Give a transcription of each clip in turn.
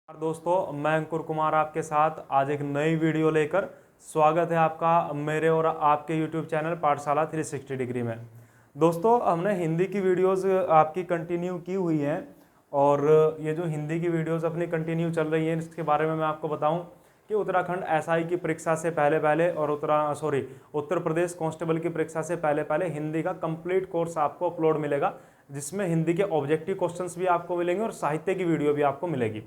दोस्तों, मैं अंकुर कुमार आपके साथ आज एक नई वीडियो लेकर स्वागत है आपका मेरे और आपके YouTube चैनल पाठशाला 360 डिग्री में। दोस्तों, हमने हिंदी की वीडियोस आपकी कंटिन्यू की हुई हैं और ये जो हिंदी की वीडियोस अपनी कंटिन्यू चल रही हैं इसके बारे में मैं आपको बताऊं कि उत्तराखंड एसआई की परीक्षा से पहले और उत्तर प्रदेश कांस्टेबल की परीक्षा से पहले हिंदी का कंप्लीट कोर्स आपको अपलोड मिलेगा, जिसमें हिंदी के ऑब्जेक्टिव क्वेश्चंस भी आपको मिलेंगे और साहित्य की वीडियो भी आपको मिलेगी।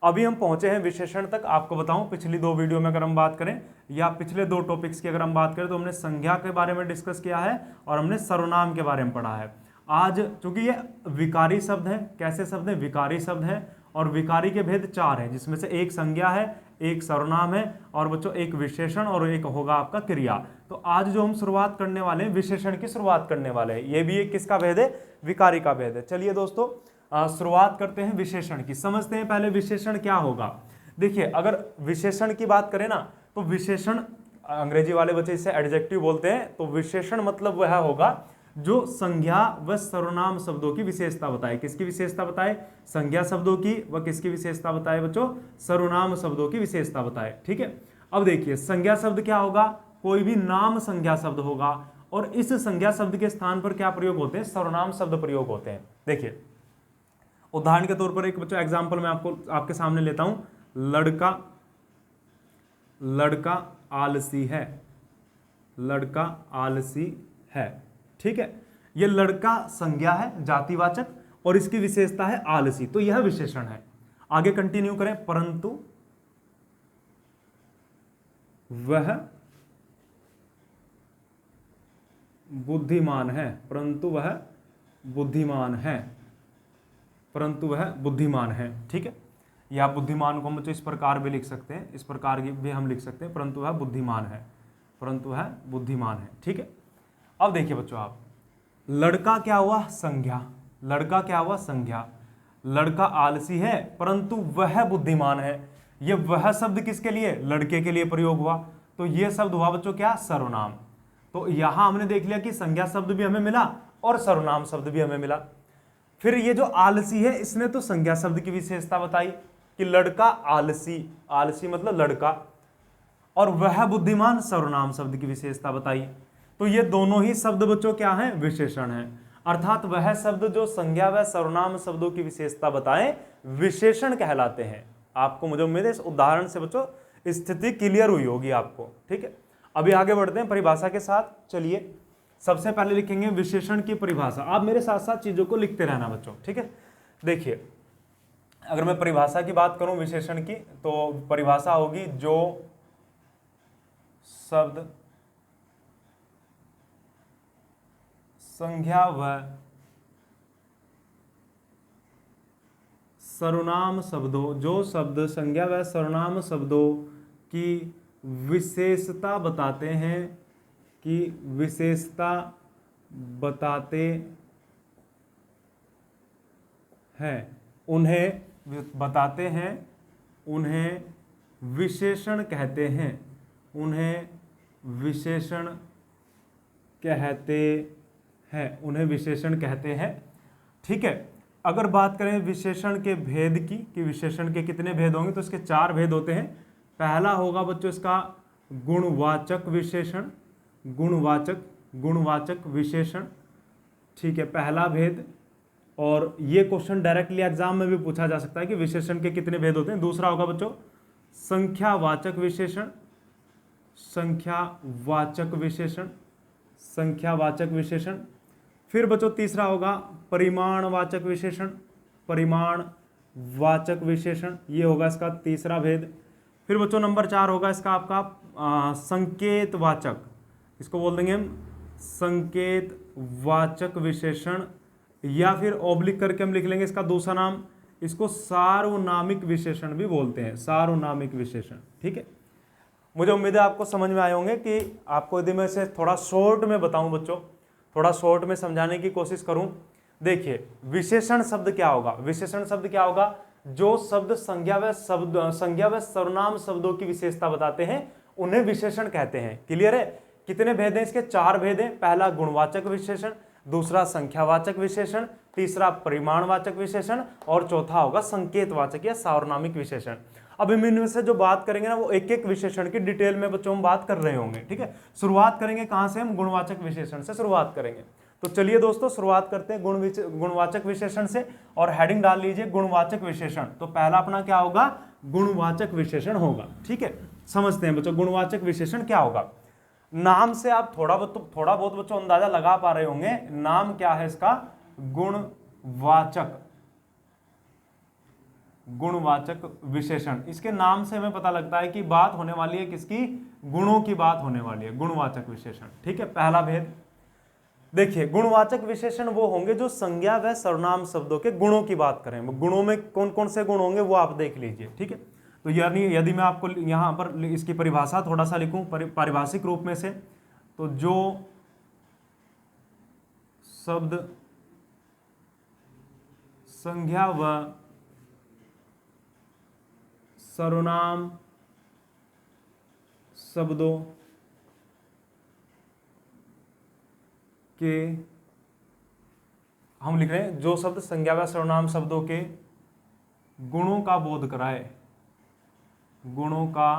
अभी हम पहुंचे हैं विशेषण तक। आपको बताऊं, पिछली दो वीडियो में अगर हम बात करें या पिछले दो टॉपिक्स की अगर हम बात करें तो हमने संज्ञा के बारे में डिस्कस किया है और हमने सर्वनाम के बारे में पढ़ा है। आज चूंकि ये विकारी शब्द है, कैसे शब्द है? विकारी शब्द है और विकारी के भेद चार हैं, जिसमें से एक संज्ञा है, एक सर्वनाम है और बच्चों एक विशेषण और एक होगा आपका क्रिया। तो आज जो हम शुरुआत करने वाले हैं विशेषण की शुरुआत करने वाले हैं। ये भी एक किसका भेद है? विकारी का भेद है। चलिए दोस्तों, शुरुआत करते हैं विशेषण की। समझते हैं पहले विशेषण क्या होगा। देखिए, अगर विशेषण की बात करें ना तो विशेषण, अंग्रेजी वाले बच्चे इसे एडजेक्टिव बोलते हैं, तो विशेषण मतलब वह होगा जो संज्ञा व सर्वनाम शब्दों की विशेषता बताए। किसकी विशेषता बताए? संज्ञा शब्दों की। व किसकी विशेषता बताए बच्चों? सर्वनाम शब्दों की विशेषता बताए। ठीक है, अब देखिए संज्ञा शब्द क्या होगा? कोई भी नाम संज्ञा शब्द होगा और इस संज्ञा शब्द के स्थान पर क्या प्रयोग होते हैं? सर्वनाम शब्द प्रयोग होते हैं। देखिए, उदाहरण के तौर पर एक बच्चों एग्जाम्पल मैं आपके सामने लेता हूं। लड़का आलसी है। लड़का आलसी है। ठीक है, यह लड़का संज्ञा है, जातिवाचक, और इसकी विशेषता है आलसी, तो यह विशेषण है। आगे कंटिन्यू करें। परंतु वह बुद्धिमान है। परंतु वह बुद्धिमान है। परंतु वह बुद्धिमान है। ठीक है, या बुद्धिमान को हम इस प्रकार भी लिख सकते हैं, इस प्रकार भी हम लिख सकते हैं, परंतु वह बुद्धिमान है। परंतु वह बुद्धिमान है। ठीक है, अब देखिए बच्चों, आप लड़का क्या हुआ? संज्ञा। लड़का क्या हुआ? संज्ञा। लड़का आलसी है परंतु वह बुद्धिमान है। यह वह शब्द किसके लिए? लड़के के लिए प्रयोग हुआ, तो यह शब्द हुआ बच्चों क्या? सर्वनाम। तो यहां हमने देख लिया कि संज्ञा शब्द भी हमें मिला और सर्वनाम शब्द भी हमें मिला। फिर ये जो आलसी है, इसने तो संज्ञा शब्द की विशेषता बताई कि लड़का आलसी, आलसी मतलब लड़का, और वह बुद्धिमान सर्वनाम शब्द की विशेषता बताई। तो ये दोनों ही शब्द बच्चों क्या हैं? विशेषण हैं। अर्थात वह शब्द जो संज्ञा व सर्वनाम शब्दों की विशेषता बताएं विशेषण कहलाते हैं। आपको मुझे उम्मीद है इस उदाहरण से बच्चों स्थिति क्लियर हुई होगी आपको। ठीक है, अभी आगे बढ़ते हैं परिभाषा के साथ। चलिए, सबसे पहले लिखेंगे विशेषण की परिभाषा। आप मेरे साथ साथ चीजों को लिखते रहना बच्चों। ठीक है, देखिए, अगर मैं परिभाषा की बात करूं विशेषण की, तो परिभाषा होगी जो शब्द संज्ञा व सर्वनाम शब्दों, जो शब्द संज्ञा व सर्वनाम शब्दों की विशेषता बताते हैं, की विशेषता बताते हैं, उन्हें बताते हैं, उन्हें विशेषण कहते हैं। उन्हें विशेषण कहते हैं। उन्हें विशेषण कहते हैं। ठीक है, अगर बात करें विशेषण के भेद की, कि विशेषण के कितने भेद होंगे, तो इसके चार भेद होते हैं। पहला होगा बच्चों इसका गुणवाचक विशेषण। गुणवाचक विशेषण। ठीक है, पहला भेद। और ये क्वेश्चन डायरेक्टली एग्जाम में भी पूछा जा सकता है कि विशेषण के कितने भेद होते हैं। दूसरा होगा बच्चों संख्यावाचक विशेषण। संख्यावाचक विशेषण। संख्यावाचक विशेषण। फिर बच्चों तीसरा होगा परिमाणवाचक विशेषण। परिमाणवाचक विशेषण, ये होगा इसका तीसरा भेद। फिर बच्चों नंबर 4 होगा इसका आपका संकेतवाचक, इसको बोल देंगे हम संकेतवाचक विशेषण, या फिर ऑब्लिक करके हम लिख लेंगे इसका दूसरा नाम, इसको सार्वनामिक विशेषण भी बोलते हैं। सार्वनामिक विशेषण। ठीक है, मुझे उम्मीद है आपको समझ में आए होंगे। कि आपको यदि मैं इसे थोड़ा शॉर्ट में बताऊं बच्चों, थोड़ा शॉर्ट में समझाने की कोशिश करूं। देखिए, विशेषण शब्द क्या होगा? विशेषण शब्द क्या होगा? जो शब्द संज्ञा व सर्वनाम शब्दों की विशेषता बताते हैं उन्हें विशेषण कहते हैं। क्लियर है? कितने भेद हैं इसके? चार भेद हैं। पहला गुणवाचक विशेषण, दूसरा संख्यावाचक विशेषण, तीसरा परिमाणवाचक विशेषण और चौथा होगा संकेतवाचक या सार्वनामिक विशेषण। अब हम इनमें से जो बात करेंगे ना वो एक एक विशेषण की डिटेल में बच्चों हम बात कर रहे होंगे, ठीक है। शुरुआत करेंगे कहां से, हम गुणवाचक विशेषण से शुरुआत करेंगे। तो चलिए दोस्तों शुरुआत करते हैं गुणवाचक विशेषण से, और हेडिंग डाल लीजिए गुणवाचक विशेषण। तो पहला अपना क्या होगा, गुणवाचक विशेषण होगा, ठीक है। समझते हैं बच्चों गुणवाचक विशेषण क्या होगा। नाम से आप थोड़ा बहुत बच्चों अंदाजा लगा पा रहे होंगे, नाम क्या है इसका, गुणवाचक विशेषण। इसके नाम से हमें पता लगता है कि बात होने वाली है किसकी, गुणों की बात होने वाली है, गुणवाचक विशेषण, ठीक है। पहला भेद देखिए, गुणवाचक विशेषण वो होंगे जो संज्ञा व सर्वनाम शब्दों के गुणों की बात करें। गुणों में कौन कौन से गुण होंगे वो आप देख लीजिए, ठीक है। तो यानी यदि मैं आपको यहां पर इसकी परिभाषा थोड़ा सा लिखूं पारिभाषिक रूप में से, तो जो शब्द संज्ञा व सर्वनाम शब्दों के, हम लिख रहे हैं जो शब्द संज्ञा व सर्वनाम शब्दों के गुणों का बोध कराए, गुणों का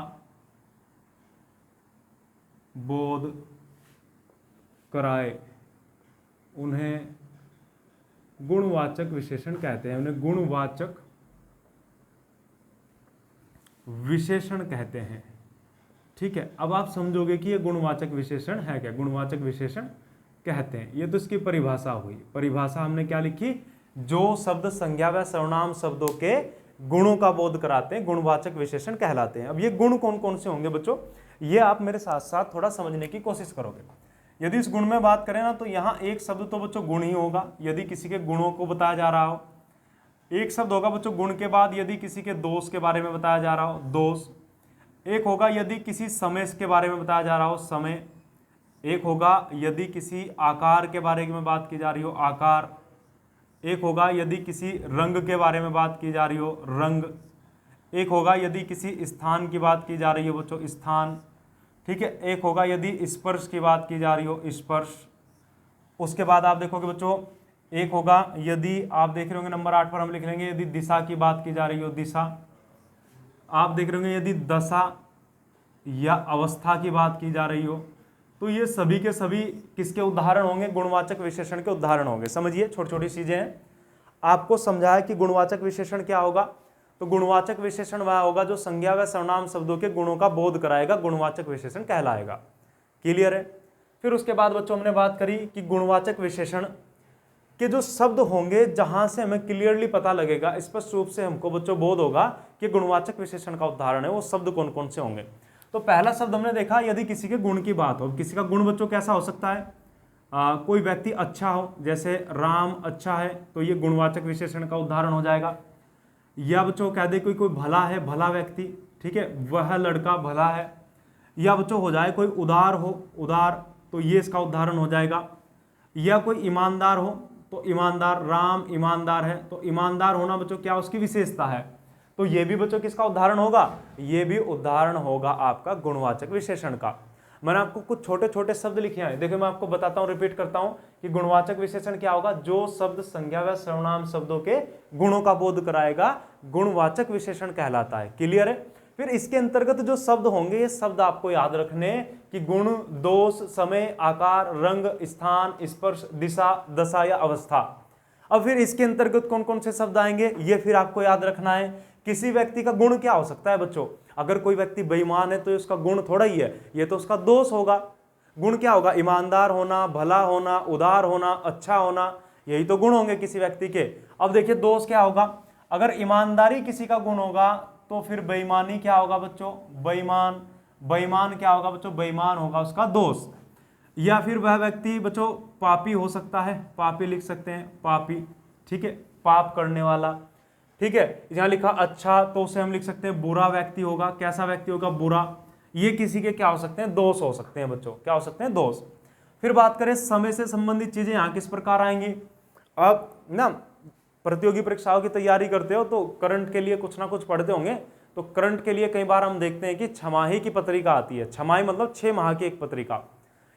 बोध कराए, उन्हें गुणवाचक विशेषण कहते हैं, उन्हें गुणवाचक विशेषण कहते हैं, ठीक है। अब आप समझोगे कि ये गुणवाचक विशेषण है क्या, गुणवाचक विशेषण कहते हैं, ये तो इसकी परिभाषा हुई। परिभाषा हमने क्या लिखी, जो शब्द संज्ञा व सर्वनाम शब्दों के गुणों का बोध कराते हैं गुणवाचक विशेषण कहलाते हैं। अब ये गुण कौन कौन से होंगे बच्चों, ये आप मेरे साथ साथ थोड़ा समझने की कोशिश करोगे। यदि इस गुण में बात करें ना, तो यहाँ एक शब्द तो बच्चों गुण ही होगा, यदि किसी के गुणों को बताया जा रहा हो। एक शब्द होगा बच्चों गुण के बाद यदि किसी के दोष के बारे में बताया जा रहा हो, दोष। एक होगा यदि किसी समय के बारे में बताया जा रहा हो, समय। एक होगा यदि किसी आकार के बारे में बात की जा रही हो, आकार। एक होगा यदि किसी रंग के बारे में बात की जा रही हो, रंग। एक होगा यदि किसी स्थान की बात की जा रही हो बच्चों, स्थान, ठीक है। एक होगा यदि स्पर्श की बात की जा रही हो, स्पर्श। उसके बाद आप देखोगे बच्चों, एक होगा यदि आप देख रहे होंगे नंबर 8 पर हम लिख लेंगे यदि दिशा की बात की जा रही हो, दिशा। आप देख रहे होंगे यदि दशा या अवस्था की बात की जा रही हो। तो ये सभी के सभी किसके उदाहरण होंगे, गुणवाचक विशेषण के उदाहरण होंगे। समझिए छोटी छोटी चीजें हैं, आपको समझाया कि गुणवाचक विशेषण क्या होगा। तो गुणवाचक विशेषण वह होगा जो संज्ञा व सर्वनाम शब्दों के गुणों का बोध कराएगा, गुणवाचक विशेषण कहलाएगा। क्लियर है। फिर उसके बाद बच्चों हमने बात करी कि गुणवाचक विशेषण के जो शब्द होंगे जहां से हमें क्लियरली पता लगेगा, स्पष्ट रूप से हमको बच्चों बोध होगा कि गुणवाचक विशेषण का उदाहरण है, वो शब्द कौन कौन से होंगे। तो पहला शब्द हमने देखा यदि किसी के गुण की बात हो। किसी का गुण बच्चों कैसा हो सकता है, कोई व्यक्ति अच्छा हो, जैसे राम अच्छा है, तो ये गुणवाचक विशेषण का उदाहरण हो जाएगा। या बच्चों कह दे कोई भला है, भला व्यक्ति, ठीक है, वह लड़का भला है। या बच्चों हो जाए कोई उदार हो, उदार, तो ये इसका उदाहरण हो जाएगा। या कोई ईमानदार हो, तो ईमानदार, राम ईमानदार है, तो ईमानदार होना बच्चों क्या उसकी विशेषता है, तो ये भी बच्चों किसका उदाहरण होगा, ये भी उदाहरण होगा आपका गुणवाचक विशेषण का। मैंने आपको कुछ छोटे छोटे शब्द लिखे हैं, देखो मैं आपको बताता हूँ, रिपीट करता हूँ कि गुणवाचक विशेषण क्या होगा, जो शब्द संज्ञा व सर्वनाम शब्दों के गुणों का बोध कराएगा, गुणवाचक विशेषण कहलाता है। क्लियर है। फिर इसके अंतर्गत जो शब्द होंगे, ये शब्द आपको याद रखने कि गुण, दोष, समय, आकार, रंग, स्थान, स्पर्श, दिशा, दशा या अवस्था। अब फिर इसके अंतर्गत कौन कौन से शब्द आएंगे, ये फिर आपको याद रखना है। किसी व्यक्ति का गुण क्या हो सकता है बच्चों, अगर कोई व्यक्ति बेईमान है तो उसका गुण थोड़ा ही है, ये तो उसका दोष होगा। गुण क्या होगा, ईमानदार होना, भला होना, उदार होना, अच्छा होना, यही तो गुण होंगे किसी व्यक्ति के। अब देखिए दोष क्या होगा, अगर ईमानदारी किसी का गुण होगा तो फिर बेईमानी क्या होगा बच्चों, बेईमान। बेईमान क्या होगा बच्चों, बेईमान होगा उसका दोष। या फिर वह व्यक्ति बच्चों पापी हो सकता है, पापी लिख सकते हैं, पापी, ठीक है, पाप करने वाला, ठीक है। यहाँ लिखा अच्छा, तो उसे हम लिख सकते हैं बुरा व्यक्ति होगा। कैसा व्यक्ति होगा, बुरा। ये किसी के क्या हो सकते हैं, दोष हो सकते हैं बच्चों, क्या हो सकते हैं, दोष। फिर बात करें समय से संबंधित चीजें यहाँ किस प्रकार आएंगी। अब ना प्रतियोगी परीक्षाओं की तैयारी करते हो तो करंट के लिए कुछ ना कुछ पढ़ते होंगे, तो करंट के लिए कई बार हम देखते हैं कि छमाही की पत्रिका आती है। छमाही मतलब 6 माह की एक पत्रिका,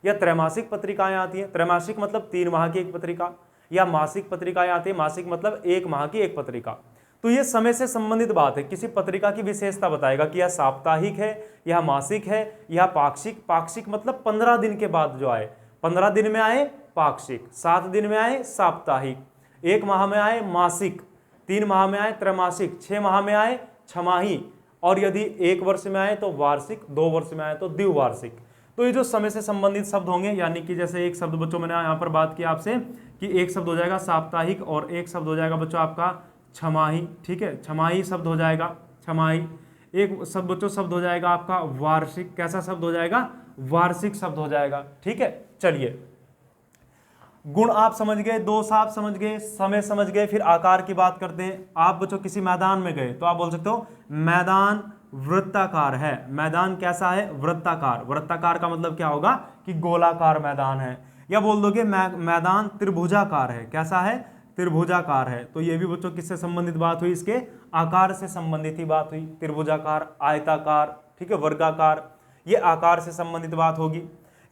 या त्रैमासिक पत्रिकाएं आती है। त्रैमासिक मतलब 3 माह की एक पत्रिका, या मासिक पत्रिकाएं आती है, मासिक मतलब एक माह की एक पत्रिका। तो ये समय से संबंधित बात है, किसी पत्रिका की विशेषता बताएगा कि यह साप्ताहिक है, यह मासिक है, यह पाक्षिक। पाक्षिक मतलब 15 दिन के बाद जो आए, 15 दिन में आए पाक्षिक, 7 दिन में आए साप्ताहिक, 1 माह में आए मासिक, 3 माह में आए त्रैमासिक, 6 माह में आए छमाही, और यदि 1 वर्ष में आए तो वार्षिक, 2 वर्ष में आए तो द्विवार्षिक। तो ये जो समय से संबंधित शब्द होंगे, यानी कि जैसे एक शब्द बच्चों मैंने यहाँ पर बात की आपसे कि एक शब्द हो जाएगा साप्ताहिक और एक शब्द हो जाएगा बच्चों आपका छमाही, ठीक है, छमाही शब्द हो जाएगा, छमाही। एक शब्द बच्चों शब्द हो जाएगा आपका वार्षिक, कैसा शब्द हो जाएगा, वार्षिक शब्द हो जाएगा, ठीक है। चलिए, गुण आप समझ गए, दोष आप समझ गए, समय समझ गए, फिर आकार की बात करते हैं। आप बच्चों किसी मैदान में गए तो आप बोल सकते हो मैदान वृत्ताकार है। मैदान कैसा है, वृत्ताकार। वृत्ताकार का मतलब क्या होगा कि गोलाकार मैदान है। या बोल दोगे मैदान त्रिभुजाकार है, कैसा है, त्रिभुजाकार है। तो ये भी बच्चों किससे संबंधित बात हुई, इसके आकार से संबंधित ही बात हुई। त्रिभुजाकार, आयताकार, ठीक है, वर्गाकार, ये आकार से संबंधित बात होगी।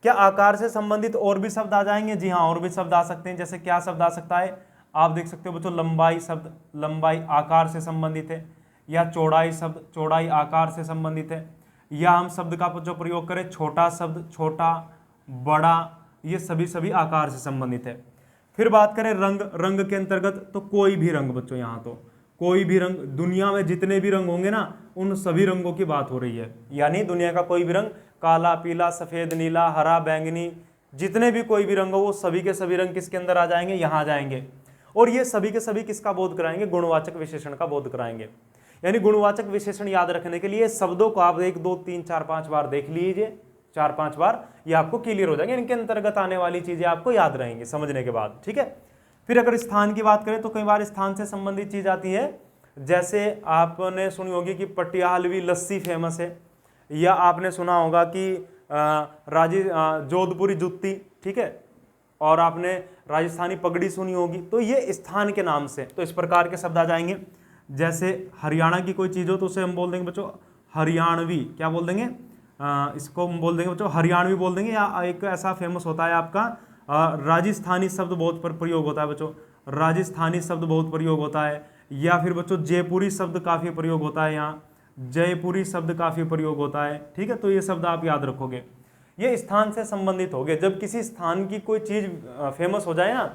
क्या आकार से संबंधित और भी शब्द आ जाएंगे, जी हाँ, और भी शब्द आ सकते हैं। जैसे क्या शब्द आ सकता है, आप देख सकते हो बच्चों लंबाई शब्द, लंबाई आकार से संबंधित है। या चौड़ाई शब्द, चौड़ाई आकार से संबंधित है। या हम शब्द का जो प्रयोग करें छोटा शब्द, छोटा, बड़ा, ये सभी आकार से संबंधित है। फिर बात करें रंग, रंग के अंतर्गत तो कोई भी रंग बच्चों, यहाँ तो कोई भी रंग, दुनिया में जितने भी रंग होंगे ना उन सभी रंगों की बात हो रही है। यानी दुनिया का कोई भी रंग, काला, पीला, सफेद, नीला, हरा, बैंगनी, जितने भी कोई भी रंग हो वो सभी के सभी रंग किसके अंदर आ जाएंगे, यहाँ आ जाएंगे। और ये सभी के सभी किसका बोध कराएंगे, गुणवाचक विशेषण का बोध कराएंगे। यानी गुणवाचक विशेषण याद रखने के लिए शब्दों को आप 1 2 3 4 5 बार देख लीजिए, 4-5 बार, ये आपको क्लियर हो जाएंगे। इनके अंतर्गत आने वाली चीजें आपको याद रहेंगी समझने के बाद, ठीक है। फिर अगर स्थान की बात करें तो कई बार स्थान से संबंधित चीज आती है। जैसे आपने सुनी होगी कि पटियालवी लस्सी फेमस है, या आपने सुना होगा कि जोधपुरी जुत्ती, ठीक है, और आपने राजस्थानी पगड़ी सुनी होगी। तो ये स्थान के नाम से, तो इस प्रकार के शब्द आ जाएंगे। जैसे हरियाणा की कोई चीज़ हो तो उसे हम बोल देंगे बच्चों हरियाणवी, क्या बोल देंगे, इसको हम बोल देंगे बच्चों हरियाणवी बोल देंगे। या एक ऐसा फेमस होता है आपका राजस्थानी शब्द बहुत प्रयोग होता है बच्चों, राजस्थानी शब्द बहुत प्रयोग होता है। या फिर बच्चों जयपुरी शब्द काफ़ी प्रयोग होता है, यहाँ जयपुरी शब्द काफ़ी प्रयोग होता है, ठीक है। तो ये शब्द आप याद रखोगे, ये स्थान से संबंधित हो गए। जब किसी स्थान की कोई चीज़ फेमस हो जाए ना,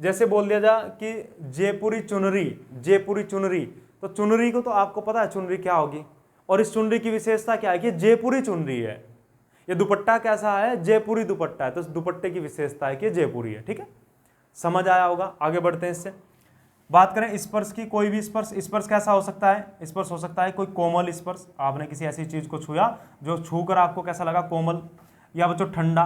जैसे बोल दिया जा कि जयपुरी चुनरी, जयपुरी चुनरी, तो चुनरी को तो आपको पता है चुनरी क्या होगी, और इस चुनरी की विशेषता क्या है कि जयपुरी चुनरी है। ये दुपट्टा कैसा है, जयपुरी दुपट्टा है, तो इस दुपट्टे की विशेषता है कि जयपुरी है, ठीक है। समझ आया होगा, आगे बढ़ते हैं इससे। बात करें स्पर्श की, कोई भी स्पर्श, स्पर्श कैसा हो सकता है, स्पर्श हो सकता है कोई कोमल स्पर्श, आपने किसी ऐसी चीज को छुआ जो छूकर आपको कैसा लगा, कोमल। या बच्चों ठंडा,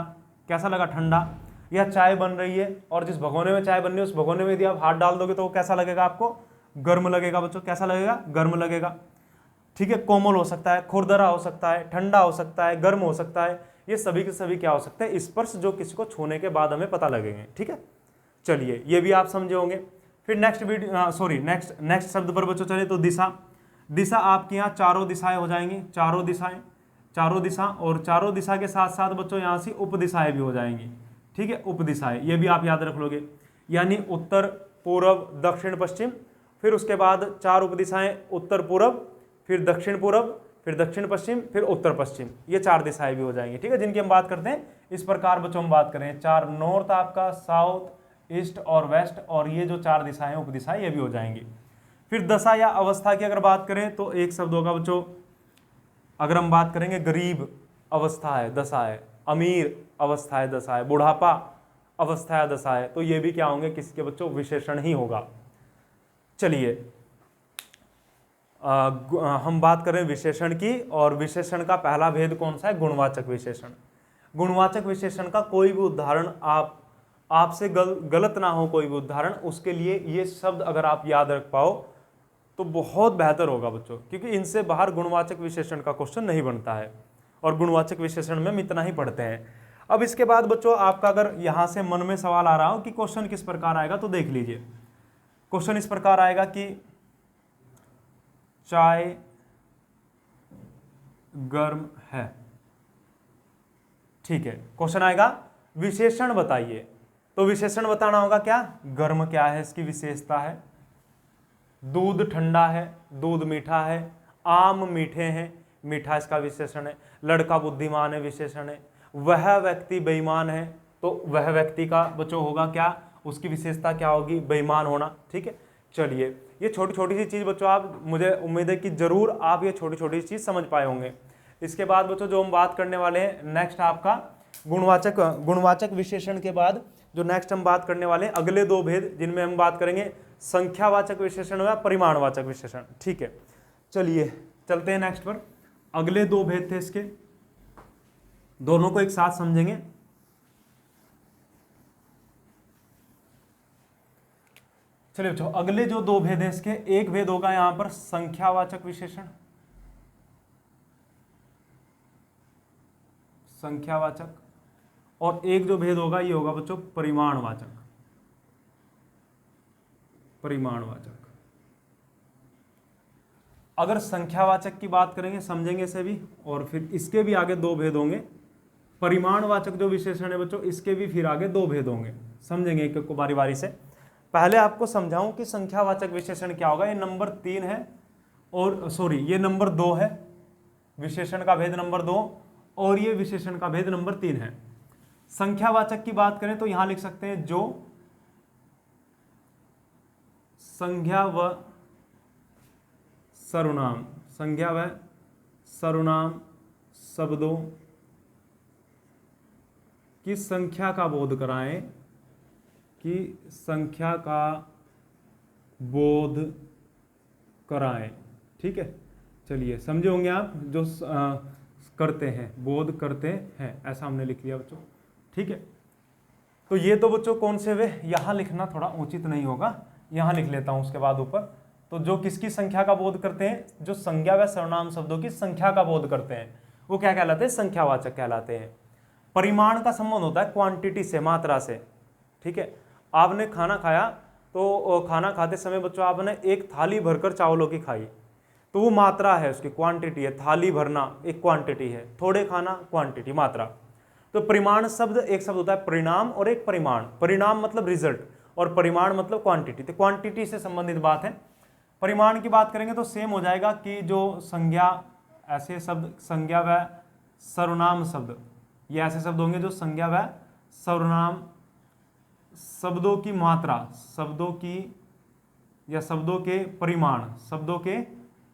कैसा लगा, ठंडा। या चाय बन रही है और जिस भगोने में चाय बन रही है उस भगोने में यदि आप हाथ डाल दोगे तो वो कैसा लगेगा आपको, गर्म लगेगा बच्चों, कैसा लगेगा, गर्म लगेगा, ठीक है। कोमल हो सकता है, खुरदरा हो सकता है, ठंडा हो सकता है, गर्म हो सकता है, ये सभी के सभी क्या हो सकते हैं, स्पर्श जो किसी को छूने के बाद हमें पता लगेंगे, ठीक है। चलिए, ये भी आप समझे होंगे। फिर नेक्स्ट शब्द पर बच्चों चले तो दिशा। दिशा आपके यहाँ चारों दिशाएं हो जाएंगी, चारों दिशाएं, चारों दिशा, और चारों दिशा के साथ साथ बच्चों यहाँ से उपदिशाएं भी हो जाएंगी, ठीक है, उपदिशाएं, ये भी आप याद रख लोगे। यानी उत्तर, पूर्व, दक्षिण, पश्चिम, फिर उसके बाद 4 उपदिशाएं, उत्तर पूर्व, फिर दक्षिण पूर्व, फिर दक्षिण पश्चिम, फिर उत्तर पश्चिम, ये 4 दिशाएं भी हो जाएंगी, ठीक है, जिनकी हम बात करते हैं। इस प्रकार बच्चों हम बात करें 4, नॉर्थ आपका, साउथ, ईस्ट और वेस्ट, और ये जो 4 दिशाएं उपदिशाएं ये भी हो जाएंगी। फिर दशा या अवस्था की अगर बात करें तो एक शब्द होगा बच्चों, अगर हम बात करेंगे गरीब अवस्था है, दशा है, अमीर अवस्था है, दशा है, बुढ़ापा अवस्था है, दशा है, तो ये भी क्या होंगे, किसके बच्चों, विशेषण ही होगा। चलिए, हम बात करें विशेषण की, और विशेषण का पहला भेद कौन सा है, गुणवाचक विशेषण। गुणवाचक विशेषण का कोई भी उदाहरण आपसे गलत ना हो, कोई भी उदाहरण, उसके लिए ये शब्द अगर आप याद रख पाओ तो बहुत बेहतर होगा बच्चों, क्योंकि इनसे बाहर गुणवाचक विशेषण का क्वेश्चन नहीं बनता है, और गुणवाचक विशेषण में हम इतना ही पढ़ते हैं। अब इसके बाद बच्चों आपका अगर यहाँ से मन में सवाल आ रहा हो कि क्वेश्चन किस प्रकार आएगा, तो देख लीजिए, क्वेश्चन इस प्रकार आएगा कि चाय गर्म है, ठीक है। क्वेश्चन आएगा विशेषण बताइए, तो विशेषण बताना होगा क्या, गर्म क्या है, इसकी विशेषता है, दूध ठंडा है, दूध मीठा है, आम मीठे हैं, मीठा इसका विशेषण है, लड़का बुद्धिमान है विशेषण है, वह व्यक्ति बेईमान है, तो वह व्यक्ति का बच्चों होगा क्या, उसकी विशेषता क्या होगी, बेईमान होना। ठीक है, चलिए ये छोटी छोटी सी चीज़ बच्चों आप, मुझे उम्मीद है कि जरूर आप ये छोटी छोटी चीज़ समझ पाए होंगे। इसके बाद बच्चों जो हम बात करने वाले हैं नेक्स्ट आपका गुणवाचक विशेषण के बाद जो नेक्स्ट हम बात करने वाले हैं अगले दो भेद, जिनमें हम बात करेंगे संख्यावाचक विशेषण या परिमाणवाचक विशेषण। ठीक है, चलिए चलते हैं नेक्स्ट पर। अगले दो भेद थे इसके, दोनों को एक साथ समझेंगे। चलिए बच्चों अगले जो दो भेद हैं इसके, एक भेद होगा यहां पर संख्यावाचक विशेषण, संख्यावाचक, और एक जो भेद होगा ये होगा बच्चों परिमाणवाचक, परिमाणवाचक। अगर संख्यावाचक की बात करेंगे समझेंगे इसे भी, और फिर इसके भी आगे दो भेद होंगे। परिमाणवाचक जो विशेषण है बच्चों इसके भी फिर आगे दो भेद होंगे, समझेंगे एक एक को बारी बारी से। पहले आपको समझाऊं कि संख्यावाचक विशेषण क्या होगा। ये नंबर 3 है, और सॉरी ये नंबर 2 है, विशेषण का भेद नंबर 2, और ये विशेषण का भेद नंबर 3 है। संख्यावाचक की बात करें तो यहां लिख सकते हैं जो संज्ञा व सर्वनाम, संज्ञा व सर्वनाम शब्दों की संख्या का बोध कराएं, की संख्या का बोध कराएं। ठीक है, चलिए समझे होंगे आप, जो करते हैं, बोध करते हैं, ऐसा हमने लिख लिया बच्चों। ठीक है, तो ये तो बच्चों कौन से वे, यहां लिखना थोड़ा उचित नहीं होगा, यहां लिख लेता हूं उसके बाद ऊपर। तो जो किसकी संख्या का बोध करते हैं, जो संज्ञा व सर्वनाम शब्दों की संख्या का बोध करते हैं, वो क्या कहलाते हैं, संख्यावाचक कहलाते हैं। परिमाण का संबंध होता है क्वांटिटी से, मात्रा से। ठीक है, आपने खाना खाया, तो खाना खाते समय बच्चों आपने एक थाली भरकर चावलों की खाई, तो वो मात्रा है, उसकी क्वांटिटी है। थाली भरना एक क्वांटिटी है, थोड़े खाना क्वांटिटी, मात्रा। तो परिमाण शब्द, एक शब्द होता है परिणाम और एक परिमाण। परिणाम मतलब रिजल्ट और परिमाण मतलब क्वांटिटी, तो क्वांटिटी से संबंधित बात है। परिमाण की बात करेंगे तो सेम हो जाएगा कि जो संज्ञा, ऐसे शब्द संज्ञा व सर्वनाम शब्द, ये ऐसे शब्द होंगे जो संज्ञा व सर्वनाम शब्दों की मात्रा, शब्दों की या शब्दों के परिमाण, शब्दों के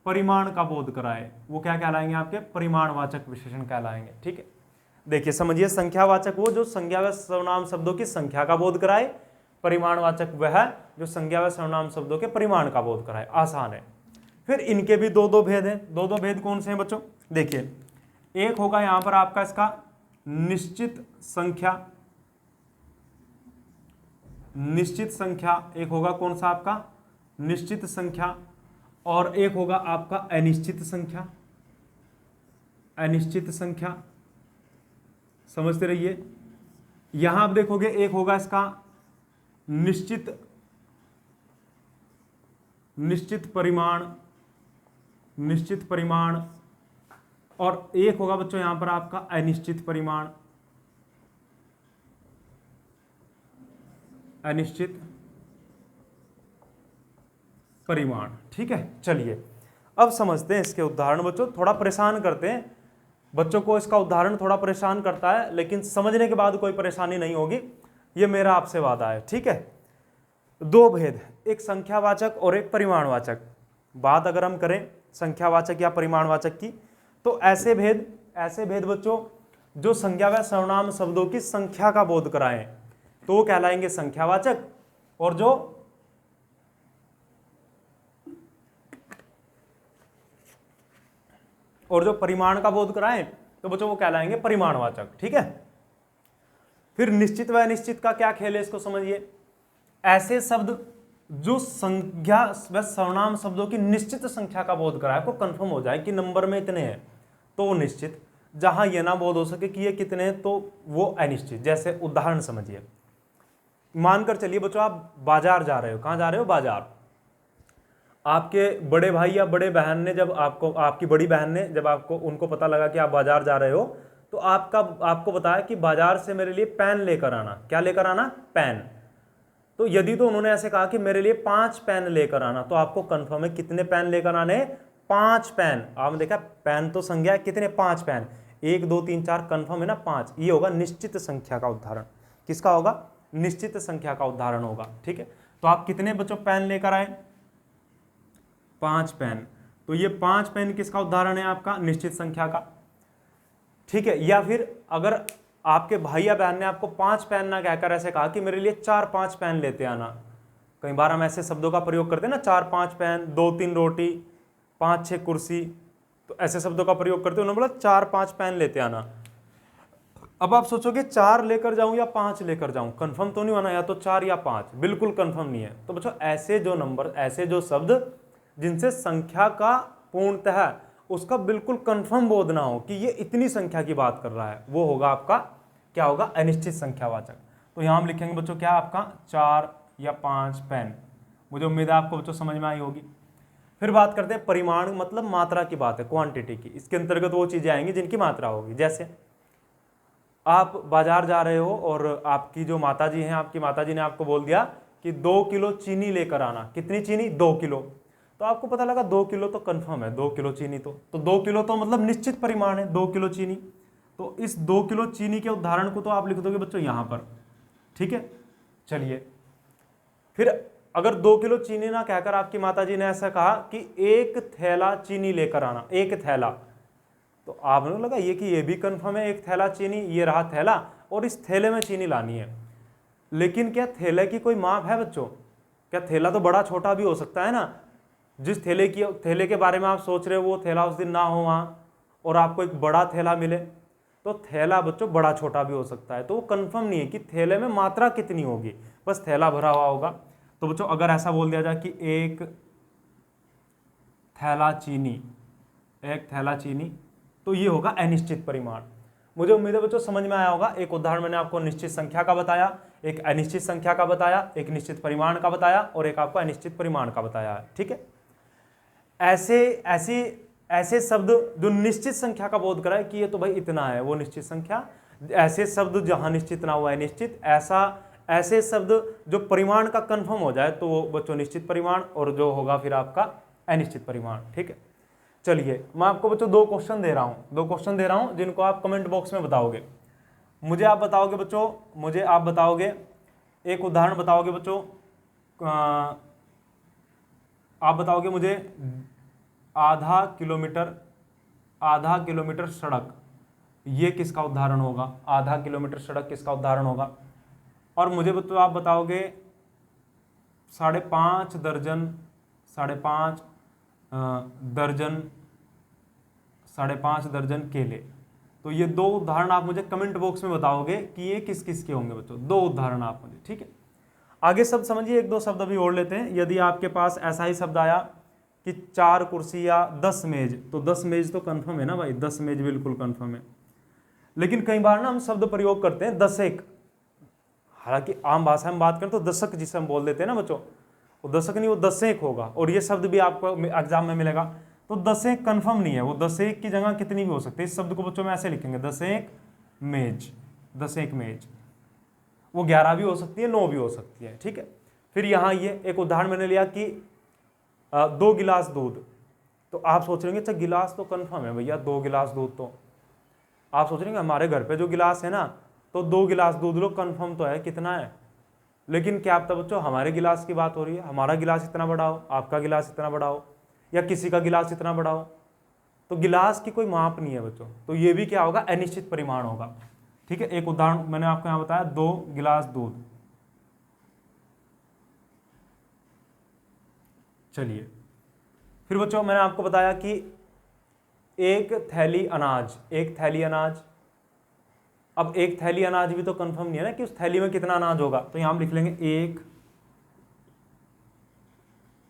परिमाण का बोध कराए, वो क्या कहलाएंगे, आपके परिमाणवाचक विशेषण कहलाएंगे। ठीक है, देखिए समझिए, संख्यावाचक वो जो संज्ञा व सर्वनाम शब्दों की संख्या का बोध कराए, परिमाणवाचक वह जो संज्ञा व सर्वनाम शब्दों के परिमाण का बोध कराए। आसान है। फिर इनके भी दो दो भेद हैं। दो दो भेद कौन से हैं बच्चों, देखिए एक होगा यहां पर आपका इसका निश्चित संख्या, निश्चित संख्या, एक होगा कौन सा आपका निश्चित संख्या, और एक होगा आपका अनिश्चित संख्या, अनिश्चित संख्या। समझते रहिए, यहां आप देखोगे एक होगा इसका निश्चित, निश्चित परिमाण, निश्चित परिमाण, और एक होगा बच्चों यहां पर आपका अनिश्चित परिमाण, अनिश्चित परिमाण। ठीक है, चलिए अब समझते हैं इसके उदाहरण। बच्चों थोड़ा परेशान करते हैं, बच्चों को इसका उदाहरण थोड़ा परेशान करता है, लेकिन समझने के बाद कोई परेशानी नहीं होगी, ये मेरा आपसे वादा है। ठीक है, दो भेद, एक संख्यावाचक और एक परिमाणवाचक। बात अगर हम करें संख्यावाचक या परिमाणवाचक की, तो ऐसे भेद बच्चों जो संज्ञा व सर्वनाम शब्दों की संख्या का बोध कराएं, तो वो कहलाएंगे संख्यावाचक, और जो परिमाण का बोध कराएं तो बच्चों वो कहलाएंगे परिमाणवाचक। ठीक है, फिर निश्चित व अनिश्चित का क्या खेल है, इसको समझिए। ऐसे शब्द जो संज्ञा व सर्वनाम शब्दों की निश्चित संख्या का बोध कराए, को कंफर्म हो जाए कि नंबर में इतने हैं तो वो निश्चित, जहां यह ना बोध हो सके कि ये कितने हैं तो वो अनिश्चित। जैसे उदाहरण समझिए, मानकर चलिए बच्चों आप बाजार जा रहे हो। कहां जा रहे हो, बाजार। आपके बड़े भाई या बड़े बहन ने जब आपको, आपकी बड़ी बहन ने जब आपको, उनको पता लगा कि आप बाजार जा रहे हो, तो आपको बताया कि बाजार से मेरे लिए पेन लेकर आना। क्या लेकर आना? पेन। तो यदि तो उन्होंने ऐसे कहा कि मेरे लिए 5 पेन लेकर आना, तो आपको कंफर्म है कितने पेन लेकर आने? 5 पेन। आपने देखा पेन तो संज्ञा है, कितने? 5 पेन। 1 2 3 4 कंफर्म है ना, 5। ये होगा निश्चित संख्या का उदाहरण। किसका होगा? निश्चित संख्या का उदाहरण होगा। ठीक है, तो आप कितने बच्चों पेन लेकर आए? 5 पेन। तो ये 5 पेन किसका उदाहरण है? आपका निश्चित संख्या का। ठीक है, या फिर अगर आपके भाई या बहन ने आपको 5 पेन ना कहकर ऐसे कहा कि मेरे लिए 4-5 पेन लेते आना। कई बार हम ऐसे शब्दों का प्रयोग करते हैं ना, 4-5 पेन, 2-3 रोटी, 5-6 कुर्सी, तो ऐसे शब्दों का प्रयोग करते हैं। उन्होंने बोला 4-5 पेन लेते आना। अब आप सोचोगे 4 लेकर जाऊं या 5 लेकर जाऊं? कंफर्म तो नहीं होना, या तो 4 या 5, बिल्कुल कंफर्म नहीं है। तो बच्चों ऐसे जो नंबर, ऐसे जो शब्द जिनसे संख्या का पूर्णतः उसका बिल्कुल कंफर्म बोध ना हो कि ये इतनी संख्या की बात कर रहा है, वो होगा आपका क्या होगा? अनिश्चित संख्यावाचक। तो यहां हम लिखेंगे बच्चों क्या? आपका 4 या 5 पेन। मुझे उम्मीद है आपको बच्चों समझ में आई होगी। फिर बात करते हैं परिमाण, मतलब मात्रा की बात है, क्वांटिटी की। इसके अंतर्गत वो चीजें आएंगी जिनकी मात्रा होगी। जैसे आप बाजार जा रहे हो और आपकी जो माताजी हैं, आपकी माताजी ने आपको बोल दिया कि 2 किलो चीनी लेकर आना। कितनी चीनी? 2 किलो। तो आपको पता लगा 2 किलो तो कंफर्म है, 2 किलो चीनी तो 2 किलो तो मतलब निश्चित परिमाण है, 2 किलो चीनी। तो इस 2 किलो चीनी के उदाहरण को तो आप लिख दोगे बच्चों यहां पर। ठीक है, चलिए फिर अगर 2 किलो चीनी ना कहकर आपकी माताजी ने ऐसा कहा कि 1 थैला चीनी लेकर आना, 1 थैला, तो आपने लगा ये कि ये भी कंफर्म है, 1 थैला चीनी, ये रहा थैला और इस थैले में चीनी लानी है। लेकिन क्या थैले की कोई माप है बच्चों? क्या थैला तो बड़ा छोटा भी हो सकता है ना? जिस थैले के बारे में आप सोच रहे हो वो थैला उस दिन ना हो वहां और आपको एक बड़ा थैला मिले, तो थैला बच्चों बड़ा छोटा भी हो सकता है। तो वो कंफर्म नहीं है कि थैले में मात्रा कितनी होगी, बस थैला भरा हुआ होगा। तो बच्चों अगर ऐसा बोल दिया जाए कि 1 थैला चीनी, 1 थैला चीनी, तो ये होगा अनिश्चित परिमाण। मुझे उम्मीद है बच्चों समझ में आया होगा। एक उदाहरण मैंने आपको निश्चित संख्या का बताया, एक अनिश्चित संख्या का बताया, एक निश्चित परिमाण का बताया और एक आपको अनिश्चित परिमाण का बताया है। ठीक है, ऐसे शब्द जो निश्चित संख्या का बोध कराए कि ये तो भाई इतना है, वो निश्चित संख्या। ऐसे शब्द जहां निश्चित ना हुआ है निश्चित, ऐसे शब्द जो परिमाण का कंफर्म हो जाए तो वो बच्चों निश्चित परिमाण, और जो होगा फिर आपका अनिश्चित परिमाण। ठीक है, चलिए मैं आपको बच्चों 2 क्वेश्चन दे रहा हूं जिनको आप कमेंट बॉक्स में बताओगे। मुझे आप बताओगे बच्चों, एक उदाहरण बताओगे बच्चों। आप बताओगे मुझे आधा किलोमीटर सड़क, ये किसका उदाहरण होगा? आधा किलोमीटर सड़क किसका उदाहरण होगा? और मुझे बच्चों आप बताओगे 5.5 दर्जन केले। तो ये 2 उदाहरण आप मुझे कमेंट बॉक्स में बताओगे कि ये किस किस के होंगे बच्चों, 2 उदाहरण आप मुझे। ठीक है, आगे शब्द समझिए, 1-2 शब्द अभी और लेते हैं। यदि आपके पास ऐसा ही शब्द आया कि 4 कुर्सी या 10 मेज, तो 10 मेज तो कंफर्म है ना भाई, 10 मेज बिल्कुल कंफर्म है। लेकिन कई बार ना हम शब्द प्रयोग करते हैं दशक, हालांकि आम भाषा में बात करें तो दशक जिसे हम बोल देते हैं ना बच्चों, वो दशक नहीं, वो दशक होगा। और ये शब्द भी आपको एग्जाम में मिलेगा। तो दशक कंफर्म नहीं है, वो दशक की जगह कितनी भी हो सकती है। इस शब्द को बच्चों में ऐसे लिखेंगे दशक मेज। वो 11 भी हो सकती है, 9 भी हो सकती है। ठीक है, फिर यहाँ ये एक उदाहरण मैंने लिया कि 2 गिलास दूध। तो आप सोच रहे हैं अच्छा गिलास तो कंफर्म है भैया, 2 गिलास दूध, तो आप सोच रहे हैं हमारे घर पे जो गिलास है ना, तो 2 गिलास दूध लो, कंफर्म तो है कितना है। लेकिन क्या पता बच्चों हमारे गिलास की बात हो रही है, हमारा गिलास इतना बड़ा हो, आपका गिलास इतना बड़ा हो, या किसी का गिलास इतना बड़ा हो। तो गिलास की कोई माप नहीं है बच्चों, तो ये भी क्या होगा? अनिश्चित परिमाण होगा। ठीक है, एक उदाहरण मैंने आपको यहां बताया, 2 गिलास दूध। चलिए फिर बच्चों मैंने आपको बताया कि 1 थैली अनाज। अब 1 थैली अनाज भी तो कंफर्म नहीं है ना कि उस थैली में कितना अनाज होगा। तो यहां हम लिख लेंगे 1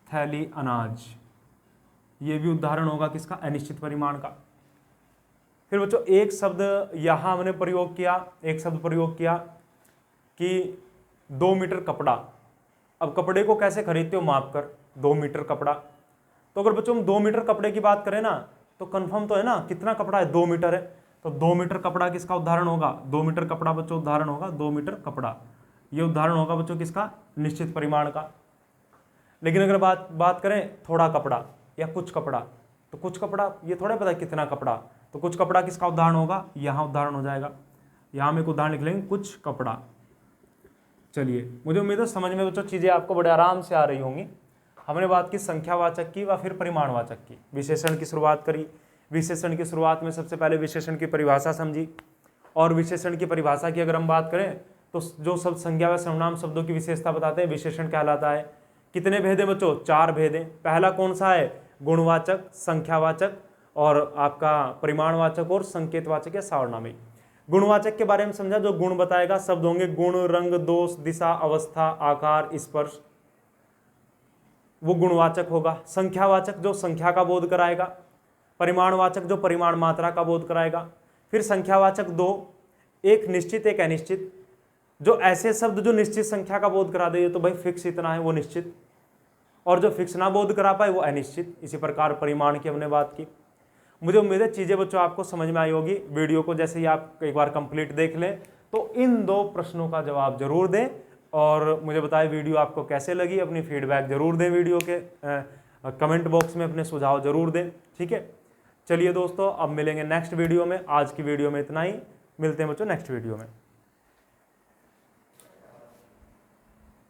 थैली अनाज। ये भी उदाहरण होगा किसका? अनिश्चित परिमाण का। फिर बच्चों एक शब्द यहां हमने प्रयोग किया कि 2 मीटर कपड़ा। अब कपड़े को कैसे खरीदते हो? माप कर, 2 मीटर कपड़ा। तो अगर बच्चों हम 2 मीटर कपड़े की बात करें ना, तो कंफर्म तो है ना कितना कपड़ा है? 2 मीटर है। तो 2 मीटर कपड़ा किसका उदाहरण होगा? 2 मीटर कपड़ा बच्चों उदाहरण होगा 2 मीटर कपड़ा। ये उदाहरण होगा बच्चों किसका? निश्चित परिमाण का। लेकिन अगर बात करें थोड़ा कपड़ा या कुछ कपड़ा, तो कुछ कपड़ा ये थोड़ा पता है कितना कपड़ा, तो कुछ कपड़ा किसका उदाहरण होगा? यहाँ उदाहरण हो जाएगा। यहाँ हम एक उदाहरण लिख लेंगे कुछ कपड़ा। चलिए, मुझे उम्मीद है समझ में बच्चों चीज़ें आपको बड़े आराम से आ रही होंगी। हमने बात की संख्यावाचक की व फिर परिमाणवाचक की। विशेषण की शुरुआत करी। विशेषण की शुरुआत में सबसे पहले विशेषण की परिभाषा समझी, और विशेषण की परिभाषा की अगर हम बात करें तो जो सब संज्ञा व सर्वनाम शब्दों की विशेषता बताते हैं विशेषण कहलाता है। कितने भेद हैं बच्चों? 4 भेद हैं। पहला कौन सा है? गुणवाचक, संख्यावाचक और आपका परिमाणवाचक और संकेतवाचक या सावर्णामिक। गुणवाचक के बारे में समझा, जो गुण बताएगा। शब्द होंगे गुण, रंग, दोष, दिशा, अवस्था, आकार, स्पर्श, वो गुणवाचक होगा। संख्यावाचक जो संख्या का बोध कराएगा। परिमाणवाचक जो परिमाण मात्रा का बोध कराएगा। फिर संख्यावाचक 2, एक निश्चित एक अनिश्चित, जो ऐसे शब्द जो निश्चित संख्या का बोध करा दे, तो भाई फिक्स इतना है वो निश्चित, और जो फिक्स ना बोध करा पाए वो अनिश्चित। इसी प्रकार परिमाण की हमने बात की। मुझे उम्मीद है चीज़ें बच्चों आपको समझ में आई होगी। वीडियो को जैसे ही आप एक बार कंप्लीट देख लें तो इन 2 प्रश्नों का जवाब जरूर दें, और मुझे बताएं वीडियो आपको कैसे लगी। अपनी फीडबैक जरूर दें, वीडियो के कमेंट बॉक्स में अपने सुझाव जरूर दें। ठीक है, चलिए दोस्तों, अब मिलेंगे नेक्स्ट वीडियो में। आज की वीडियो में इतना ही, मिलते हैं बच्चों नेक्स्ट वीडियो में।